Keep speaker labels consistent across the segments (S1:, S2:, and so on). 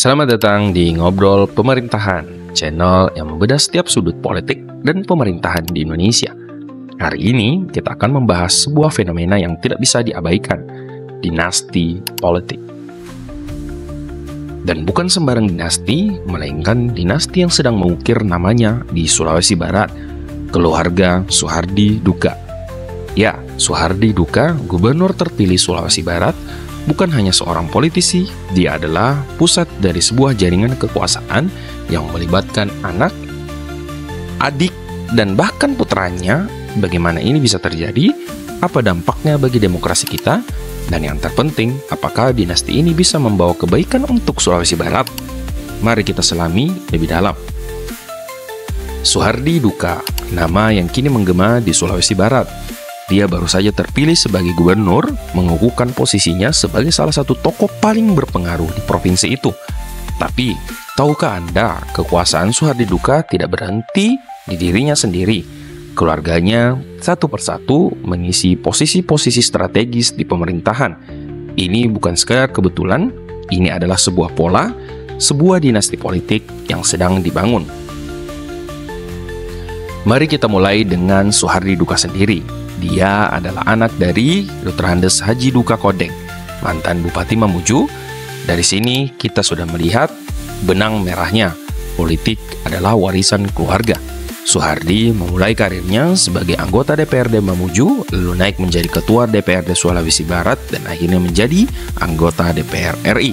S1: Selamat datang di Ngobrol Pemerintahan, channel yang membedah setiap sudut politik dan pemerintahan di Indonesia. Hari ini kita akan membahas sebuah fenomena yang tidak bisa diabaikan, dinasti politik. Dan bukan sembarang dinasti, melainkan dinasti yang sedang mengukir namanya di Sulawesi Barat, keluarga Soehardi Duka. Ya, Soehardi Duka, gubernur terpilih Sulawesi Barat, bukan hanya seorang politisi, dia adalah pusat dari sebuah jaringan kekuasaan yang melibatkan anak, adik, dan bahkan putranya. Bagaimana ini bisa terjadi? Apa dampaknya bagi demokrasi kita? Dan yang terpenting, apakah dinasti ini bisa membawa kebaikan untuk Sulawesi Barat? Mari kita selami lebih dalam. Soehardi Duka, nama yang kini menggema di Sulawesi Barat. Dia baru saja terpilih sebagai gubernur, mengukuhkan posisinya sebagai salah satu tokoh paling berpengaruh di provinsi itu. Tapi, tahukah Anda, kekuasaan Soehardi Duka tidak berhenti di dirinya sendiri. Keluarganya satu persatu mengisi posisi-posisi strategis di pemerintahan. Ini bukan sekadar kebetulan, ini adalah sebuah pola, sebuah dinasti politik yang sedang dibangun. Mari kita mulai dengan Soehardi Duka sendiri. Dia adalah anak dari Dr. Andes Haji Duka Kodeng, mantan Bupati Mamuju. Dari sini kita sudah melihat benang merahnya. Politik adalah warisan keluarga. Soehardi memulai karirnya sebagai anggota DPRD Mamuju, lalu naik menjadi ketua DPRD Sulawesi Barat, dan akhirnya menjadi anggota DPR RI.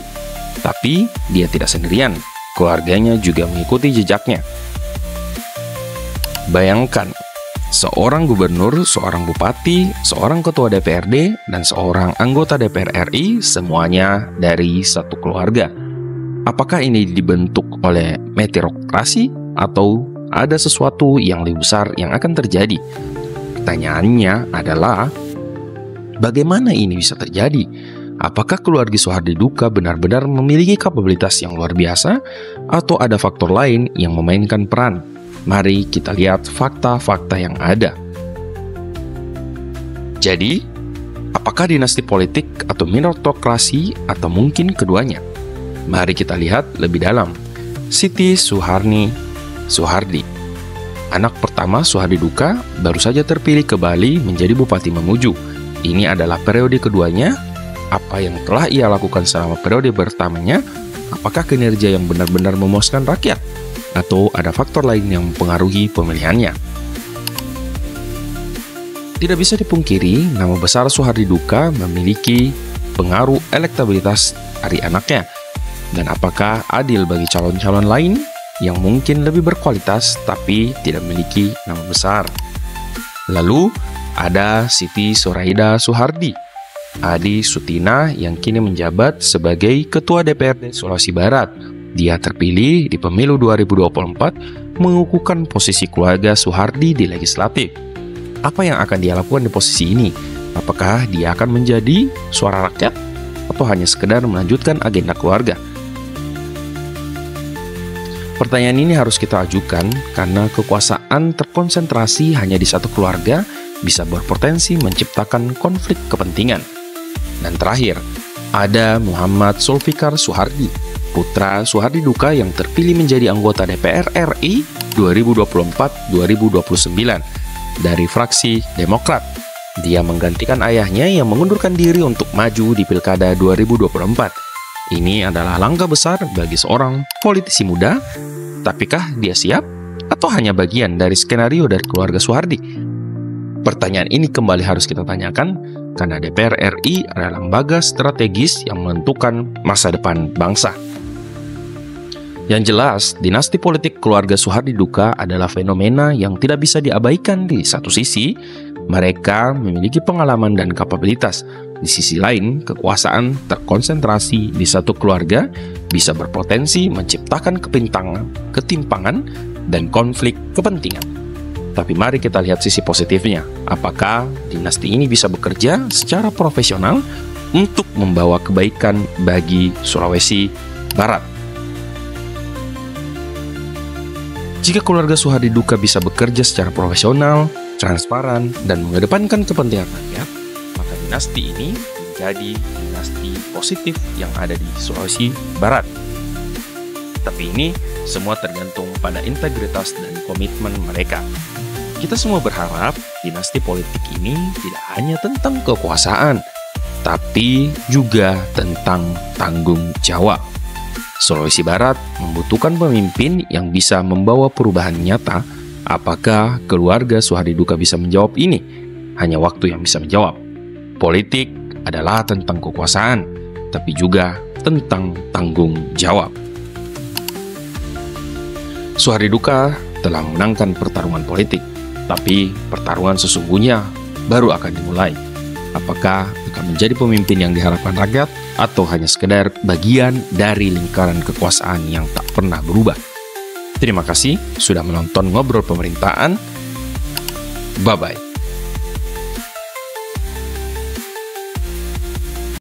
S1: Tapi dia tidak sendirian, keluarganya juga mengikuti jejaknya. Bayangkan, seorang gubernur, seorang bupati, seorang ketua DPRD, dan seorang anggota DPR RI, semuanya dari satu keluarga. Apakah ini dibentuk oleh meritokrasi atau ada sesuatu yang lebih besar yang akan terjadi? Pertanyaannya adalah, bagaimana ini bisa terjadi? Apakah keluarga Soehardi Duka benar-benar memiliki kapabilitas yang luar biasa, atau ada faktor lain yang memainkan peran? Mari kita lihat fakta-fakta yang ada. Jadi, apakah dinasti politik atau meritokrasi atau mungkin keduanya? Mari kita lihat lebih dalam. Siti Suharni Soehardi, anak pertama Soehardi Duka, baru saja terpilih ke Bali menjadi Bupati Mamuju. Ini adalah periode keduanya. Apa yang telah ia lakukan selama periode pertamanya? Apakah kinerja yang benar-benar memuaskan rakyat? Atau ada faktor lain yang mempengaruhi pemilihannya? Tidak bisa dipungkiri, nama besar Soehardi Duka memiliki pengaruh elektabilitas dari anaknya. Dan apakah adil bagi calon-calon lain yang mungkin lebih berkualitas tapi tidak memiliki nama besar? Lalu ada Siti Soeraida Soehardi, Adi Sutina yang kini menjabat sebagai Ketua DPRD Sulawesi Barat. Dia terpilih di pemilu 2024, mengukuhkan posisi keluarga Soehardi di legislatif. Apa yang akan dia lakukan di posisi ini? Apakah dia akan menjadi suara rakyat atau hanya sekedar melanjutkan agenda keluarga? Pertanyaan ini harus kita ajukan karena kekuasaan terkonsentrasi hanya di satu keluarga bisa berpotensi menciptakan konflik kepentingan. Dan terakhir, ada Muhammad Zulfikar Soehardi, putra Soehardi Duka yang terpilih menjadi anggota DPR RI 2024-2029 dari fraksi Demokrat. Dia menggantikan ayahnya yang mengundurkan diri untuk maju di Pilkada 2024. Ini adalah langkah besar bagi seorang politisi muda. Tapikah dia siap? Atau hanya bagian dari skenario dari keluarga Soehardi? Pertanyaan ini kembali harus kita tanyakan karena DPR RI adalah lembaga strategis yang menentukan masa depan bangsa. Yang jelas, dinasti politik keluarga Soehardi Duka adalah fenomena yang tidak bisa diabaikan. Di satu sisi, mereka memiliki pengalaman dan kapabilitas. Di sisi lain, kekuasaan terkonsentrasi di satu keluarga bisa berpotensi menciptakan ketimpangan, dan konflik kepentingan. Tapi mari kita lihat sisi positifnya. Apakah dinasti ini bisa bekerja secara profesional untuk membawa kebaikan bagi Sulawesi Barat? Jika keluarga Soehardi Duka bisa bekerja secara profesional, transparan, dan mengedepankan kepentingan rakyat, maka dinasti ini menjadi dinasti positif yang ada di Sulawesi Barat. Tapi ini semua tergantung pada integritas dan komitmen mereka. Kita semua berharap dinasti politik ini tidak hanya tentang kekuasaan, tapi juga tentang tanggung jawab. Sulawesi Barat membutuhkan pemimpin yang bisa membawa perubahan nyata. Apakah keluarga Suhardi Duka bisa menjawab ini? Hanya waktu yang bisa menjawab. Politik adalah tentang kekuasaan, tapi juga tentang tanggung jawab. Suhardi Duka telah memenangkan pertarungan politik, tapi pertarungan sesungguhnya baru akan dimulai. Apakah akan menjadi pemimpin yang diharapkan rakyat atau hanya sekedar bagian dari lingkaran kekuasaan yang tak pernah berubah? Terima kasih sudah menonton Ngobrol Pemerintahan. Bye-bye.